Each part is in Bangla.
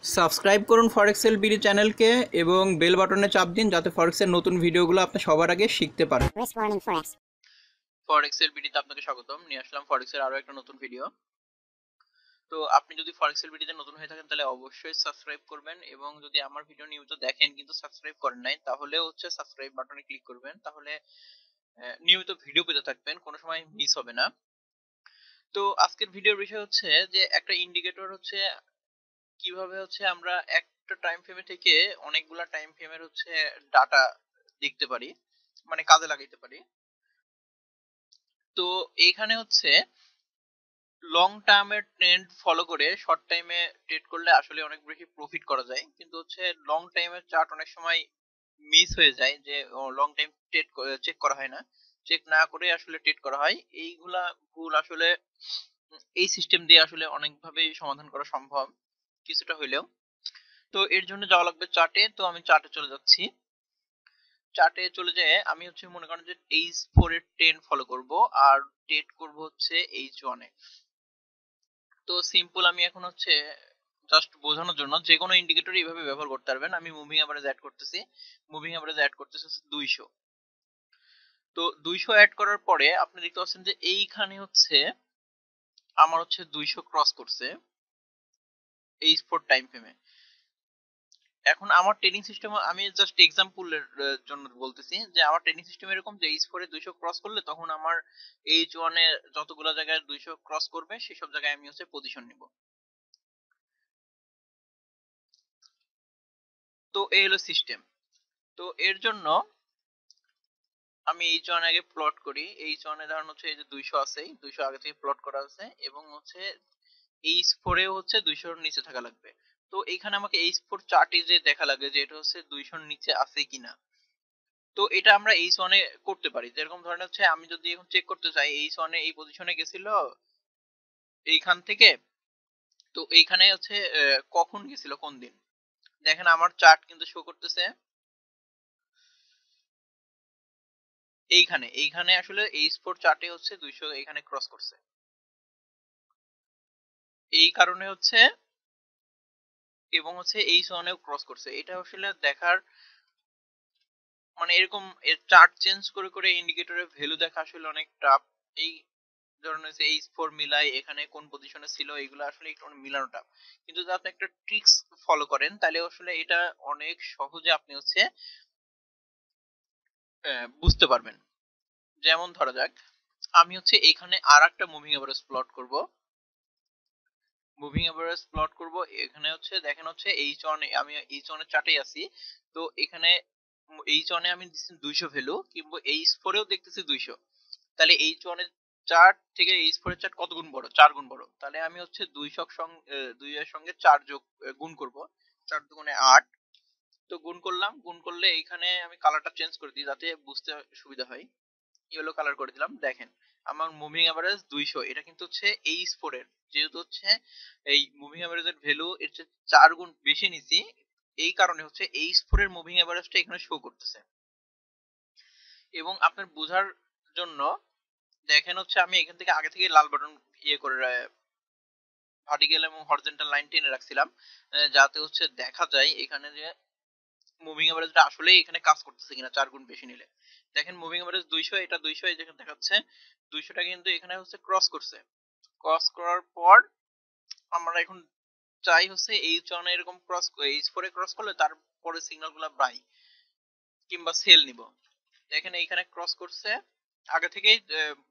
সাবস্ক্রাইব করুন ফরেক্সেল বিডি চ্যানেলকে এবং বেল বাটনে চাপ দিন যাতে ফরেক্সের নতুন ভিডিওগুলো আপনি সবার আগে শিখতে পারেন। Risk warning forex. ফরেক্সেল বিডিতে আপনাকে স্বাগতম। নিয়ে আসলাম ফরেক্সের আরো একটা নতুন ভিডিও। তো আপনি যদি ফরেক্সেল বিডিতে নতুন হয়ে থাকেন তাহলে অবশ্যই সাবস্ক্রাইব করবেন, এবং যদি আমার ভিডিও নিয়মিত দেখেন কিন্তু সাবস্ক্রাইব করেন নাই তাহলে হচ্ছে সাবস্ক্রাইব বাটনে ক্লিক করবেন, তাহলে নিয়মিত ভিডিও পেতে থাকবেন, কোনো সময় মিস হবে না। তো আজকের ভিডিওর বিষয় হচ্ছে যে একটা ইন্ডিকেটর হচ্ছে কিভাবে হচ্ছে আমরা একটা টাইম ফ্রেমে থেকে অনেকগুলা টাইম ফ্রেমের হচ্ছে ডাটা দেখতে পারি, মানে কাজে লাগাইতে পারি। তো এইখানে হচ্ছে লং টার্মের ট্রেন্ড ফলো করে শর্ট টাইমে ট্রেড করলে আসলে অনেক বেশি প্রফিট করা যায়, কিন্তু হচ্ছে লং টাইমের চার্ট অনেক সময় মিস হয়ে যায়, যে লং টাইম ট্রেড চেক করা হয় না, চেক না করে আসলে ট্রেড করা হয়। এইগুলা ভুল আসলে এই সিস্টেম দিয়ে আসলে অনেকভাবেই সমাধান করা সম্ভব কিছুটা হইলেও। তো এর জন্য যাওয়া লাগবে চার্টে। তো আমি চার্টে চলে যাচ্ছি। চার্টে চলে যেয়ে আমি হচ্ছে মনে করেন যে H4 এর ট্রেন্ড ফলো করব, আর ট্রেড করব হচ্ছে H1 এ। তো সিম্পল আমি এখন হচ্ছে জাস্ট বোঝানোর জন্য যে কোনো ইন্ডিকেটর এইভাবে ব্যবহার করতে পারবেন। আমি মুভিং এভারেজ অ্যাড করতেছি। মুভিং এভারেজ অ্যাড করতেছি হচ্ছে 200। তো 200 অ্যাড করার পরে আপনি দেখতে পাচ্ছেন যে এইখানে হচ্ছে আমার হচ্ছে 200 ক্রস করছে H4 টাইম ফ্রেমে। এখন আমার ট্রেডিং সিস্টেম, আমি জাস্ট এক্সাম্পলের জন্য বলতেছি যে আমার ট্রেডিং সিস্টেম এরকম যে H4 এ 200 ক্রস করলে তখন আমার H1 এ যতগুলো জায়গায় 200 ক্রস করবে সেসব জায়গায় আমি হচ্ছে পজিশন নিব। তো এই হলো সিস্টেম। তো এর জন্য আমি H1 আগে প্লট করি। H1 এ ধরুন হচ্ছে এই যে 200 আছে, 200 আগে থেকে প্লট করা আছে, এবং হচ্ছে H4 এও হচ্ছে 200 এর নিচে থাকা লাগবে। তো এখানে আমাকে H4 চার্টে যে দেখা লাগে যে এটা হচ্ছে 200 এর নিচে আছে কিনা। তো এটা আমরা H1 এ করতে পারি। যেরকম ধরেন হচ্ছে আমি যদি এখন চেক করতে চাই H1 এ এই পজিশনে গেছিল এইখান থেকে, তো এইখানে হচ্ছে কখন গেছিল কোন দিন। দেখেন আমার চার্ট কিন্তু শো করতেছে এইখানে আসলে H4 চার্টে হচ্ছে 200 এখানে ক্রস করছে। এই কারণে হচ্ছে, এবং হচ্ছে H1 এও ক্রস করছে। এটা আসলে দেখার মানে এরকম এর চার্ট চেঞ্জ করে করে ইন্ডিকেটরের ভ্যালু দেখা আসলে অনেক টাফ। এই ধরনের হচ্ছে H4 মিলাই এখানে কোন পজিশনে ছিল এগুলো আসলে একটু মিলানো টাফ। কিন্তু যদি আপনি একটা ট্রিক্স ফলো করেন তাহলে আসলে এটা অনেক সহজে আপনি হচ্ছে বুঝতে পারবেন। যেমন ধরা যাক আমি হচ্ছে এখানে আরেকটা মুভিং এভারেজ প্লট করব। মুভিং এভারেজ প্লট করব এখানে হচ্ছে দেখেন হচ্ছে H1 এ আমি H1 এর চার্টেই আছি। তো এখানে H1 এ আমি দিচ্ছি 200 ভ্যালু, কিন্তু H4 এও দেখতেছি 200। তাহলে H1 এর চার্ট থেকে H4 এর চার্ট কত গুণ বড়? 4 গুণ বড়। তাহলে আমি হচ্ছে 200 এর সঙ্গে 2 এর সঙ্গে 4 গুণ করব। 4 দুগুণে 8। তো গুণ করলাম। গুণ করলে এখানে আমি কালারটা চেঞ্জ করে দিই যাতে বুঝতে সুবিধা হয়। ইয়েলো কালার করে দিলাম। দেখেন আমার মুভিং এভারেজ 200, এটা কিন্তু হচ্ছে H4 এর, যেহেতু হচ্ছে এই মুভিং এভারেজের ভ্যালু এর চেয়ে 4 গুণ বেশি নিছি, এই কারণে হচ্ছে H4 এর মুভিং এভারেজটা এখানে শো করতেছে। এবং আপনার বোঝার জন্য দেখেন হচ্ছে আমি এখান থেকে আগে থেকে লাল বাটন ইয়ে করে ভার্টিক্যাল এবং হরিজন্টাল লাইন টেনে রাখছিলাম, যাতে হচ্ছে দেখা যায় এখানে যে মুভিং এভারেজটা আসলেই এখানে কাজ করতেছে কিনা 4 গুণ বেশি নিলে। দেখেন মুভিং এভারেজ 200, এটা 200 এই যেখানে দেখাচ্ছে 200 টা কিন্তু এখানে হচ্ছে ক্রস করছে। ক্রস করার পর আমরা এখন চাই হচ্ছে H1 এ এরকম ক্রস, H4 এ ক্রস করলে তারপরে সিগন্যালগুলো বাই কিংবা সেল নিব। দেখেন এইখানে ক্রস করছে আগে থেকেই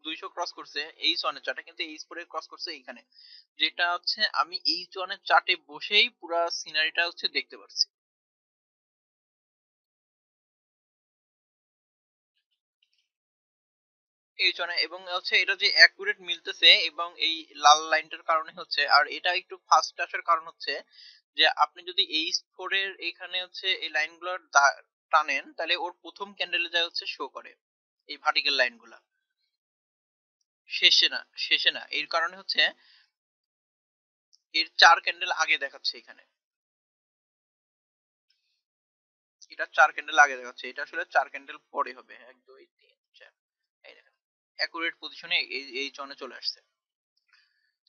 200 ক্রস করছে H1 এর চার্টে, কিন্তু H4 এ ক্রস করছে এইখানে, যেটা হচ্ছে আমি H1 এর চার্টে বসেই পুরো সিনারিটা হচ্ছে দেখতে পারছি। H1 এ এবং হচ্ছে এটা যে অ্যাকুরেট মিলতেছে, এবং এই লাল লাইনটার কারণে হচ্ছে, আর এটা একটু ফাস্ট আসার কারণ হচ্ছে যে আপনি যদি H4 এর এখানে হচ্ছে এই লাইনগুলো টানেন তাহলে ওর প্রথম ক্যান্ডেলে যা হচ্ছে শো করে এই ভার্টিক্যাল লাইনগুলা, শেষে না এর কারণে হচ্ছে এর 4 ক্যান্ডেল আগে দেখাচ্ছে এখানে। এটা 4 ক্যান্ডেল আগে দেখাচ্ছে, এটা আসলে 4 ক্যান্ডেল পরে হবে। 1 2 3 4, এই দেখেন অ্যাকুরেট পজিশনে এই জনে চলে আসছে।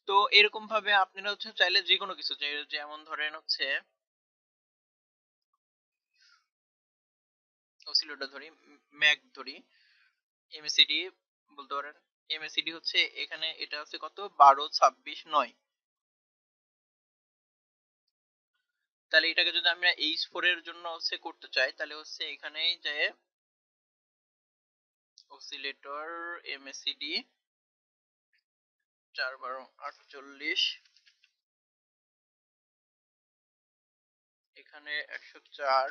তো এরকম ভাবে আপনারা হচ্ছে চাইলে যে কোনো কিছু, যেমন ধরেন হচ্ছে অসিলেটর ধরি, ম্যাক ধরি, এমএসিডি বলতে পারেন। এমএসিডি হচ্ছে এখানে এটা হচ্ছে কত, 12, 26, 9। তাহলে এটাকে যদি আমরা H4 এর জন্য হচ্ছে করতে চাই, তাহলে হচ্ছে এখানেই যে অসিলেটর এমএসিডি 4, 12, 48, এখানে 104,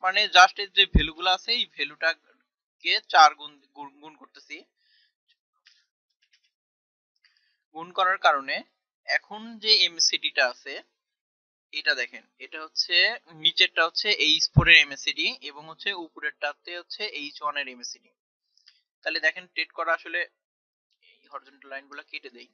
মানে জাস্ট এই যে ভ্যালুগুলো আছে এই ভ্যালুটাকে 4 গুণ গুণ গুণ করতেছি। গুণ করার কারণে এখন যে এমএসিডিটা আছে এটা দেখেন, এটা হচ্ছে নিচেরটা হচ্ছে H4 এর এমএসিডি এবং হচ্ছে উপরেরটাতে হচ্ছে H1 এর এমএসিডি। তাহলে দেখেন ট্রেড করা আসলে, এই হরিজন্টাল লাইনগুলো কেটে দেই।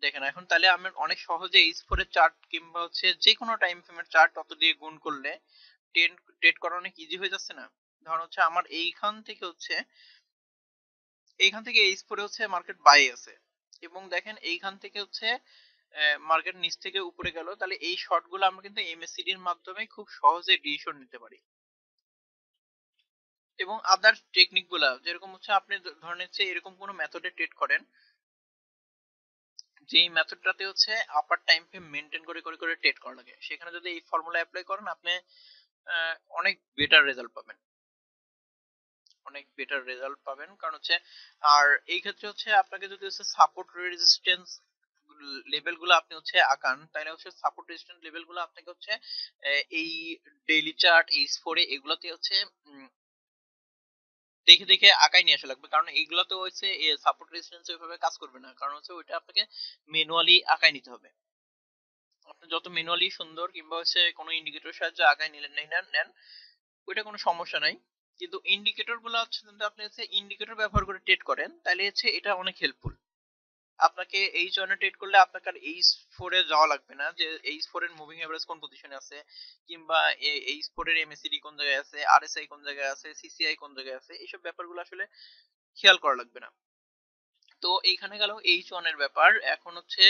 দেখেন এখন তাহলে আমরা অনেক সহজে H4 এর চার্ট কিংবা হচ্ছে যে কোনো টাইম ফ্রেমের চার্ট তত দিয়ে গুণ করলে ট্রেড করা অনেক ইজি হয়ে যাচ্ছে না। ধরুন হচ্ছে আমার এইখান থেকে H4 এ হচ্ছে মার্কেট বাই আছে এবং দেখেন এইখান থেকে হচ্ছে মার্কেট নিচ থেকে উপরে গেল, তাহলে এই শর্ট গুলো আমরা কিন্তু এমএসসিডি এর মাধ্যমে খুব সহজে ডিসিশন নিতে পারি। এবং আদার টেকনিক গুলা যেরকম হচ্ছে আপনি ধরেন হচ্ছে এরকম কোন মেথডে ট্রেড করেন যেই মেথডটাতে হচ্ছে আপার টাইম ফ্রেম মেনটেন করে করে করে ট্রেড করা লাগে, সেখানে যদি এই ফর্মুলা অ্যাপ্লাই করেন আপনি অনেক বেটার রেজাল্ট পাবেন, অনেক বেটার রেজাল্ট পাবেন। কারণ হচ্ছে আর এই ক্ষেত্রে হচ্ছে আপনাকে যদি হচ্ছে সাপোর্ট রেজিস্ট্যান্স লেভেল গুলো আপনি হচ্ছে আঁকান, তাহলে হচ্ছে সাপোর্ট রেজিস্ট্যান্স লেভেল গুলো আপনাকে হচ্ছে এই ডেইলি চার্ট H4 এ এগুলোতে হচ্ছে দেখে দেখে আঁকাই নিয়ে আসা লাগবে। কারণ এইগুলোতে হচ্ছে সাপোর্ট রেজিস্ট্যান্স ওইভাবে কাজ করবে না, কারণ হচ্ছে ওইটা আপনাকে ম্যানুয়ালি আঁকাই নিতে হবে। আপনি যত ম্যানুয়ালি সুন্দর কিংবা হচ্ছে কোনো ইন্ডিকেটর সাহায্যে আঁকাই নেন ওইটা কোনো সমস্যা নাই। কিন্তু ইন্ডিকেটর গুলো হচ্ছে যদি আপনি হচ্ছে ইন্ডিকেটর ব্যবহার করে ট্রেড করেন তাহলে হচ্ছে এটা অনেক হেল্পফুল। আপনাকে H1 এ ট্রেড করলে আপনাকে আর H4 এ যাওয়া লাগবে না, যে H4 এর মুভিং এভারেজ কোন পজিশনে আছে কিংবা H4 এর এমএসিডি কোন জায়গায় আছে, আরএসআই কোন জায়গায় আছে, সিসিআই কোন জায়গায় আছে, এইসব ব্যাপারগুলো আসলে খেয়াল করা লাগবে না। তো এইখানে গেল H1 এর ব্যাপার। এখন হচ্ছে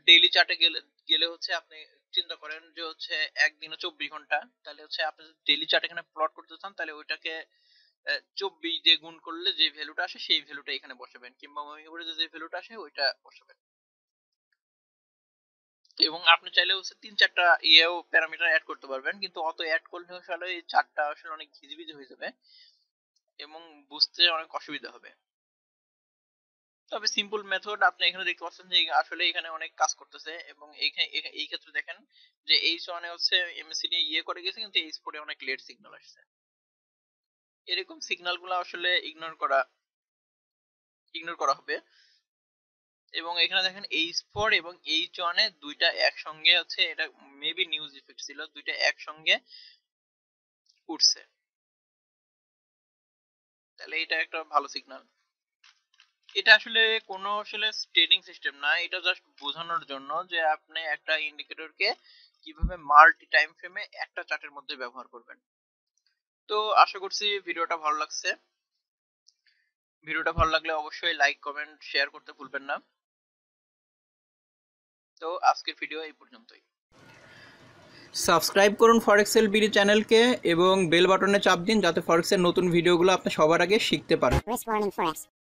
ডেইলি চার্টে গেলে গেলে হচ্ছে আপনি চিন্তা করেন যে হচ্ছে একদিনে 24 ঘন্টা, তাহলে হচ্ছে আপনি ডেইলি চার্ট এখানে প্লট করতে চান তাহলে ওইটাকে 24 দিয়ে গুণ করলে যে ভ্যালুটা আসে সেই ভ্যালুটা এখানে বসাবেন, কিংবা মুভিং এভারেজে যে ভ্যালুটা আসে ওইটা বসাবেন। এবং আপনি চাইলে হচ্ছে 3-4টা ইয়েও প্যারামিটার অ্যাড করতে পারবেন, কিন্তু অত অ্যাড করলে আসলে এই চার্টটা আসলে অনেক ঘিজিবিজি হয়ে যাবে এবং বুঝতে অনেক অসুবিধা হবে। তবে সিম্পল মেথড আপনি এখানে দেখতে পাচ্ছেন যে আসলে এখানে অনেক কাজ করতেছে এবং এই ক্ষেত্রে দেখেন যে H1 এ হচ্ছে এমএসসিডি ইয়ে করে গেছে কিন্তু H4 এ অনেক লেট সিগন্যাল আসছে। এরকম সিগন্যাল গুলো আসলে ইগনোর করা হবে। এবং এখানে দেখেন H4 এবং H1 এ দুইটা একসঙ্গে হচ্ছে, এটা মেবি নিউজ ইফেক্ট ছিল, দুইটা একসঙ্গে উঠছে, তাহলে এটা একটা ভালো সিগন্যাল। এটা আসলে কোনো আসলে ট্রেডিং সিস্টেম না, এটা জাস্ট বোঝানোর জন্য যে আপনি একটা ইন্ডিকেটরকে কিভাবে মাল্টি টাইম ফ্রেমে একটা চার্টের মধ্যে ব্যবহার করবেন। তো আশা করছি ভিডিওটা ভালো লাগলে অবশ্যই লাইক কমেন্ট শেয়ার করতে ভুলবেন না। তো আজকের ভিডিও এই পর্যন্তই। সাবস্ক্রাইব করুন ফরেক্সেল বিডি চ্যানেলকে এবং বেল বাটনে চাপ দিন যাতে ফরেক্সের নতুন ভিডিওগুলো আপনি সবার আগে শিখতে পারেন।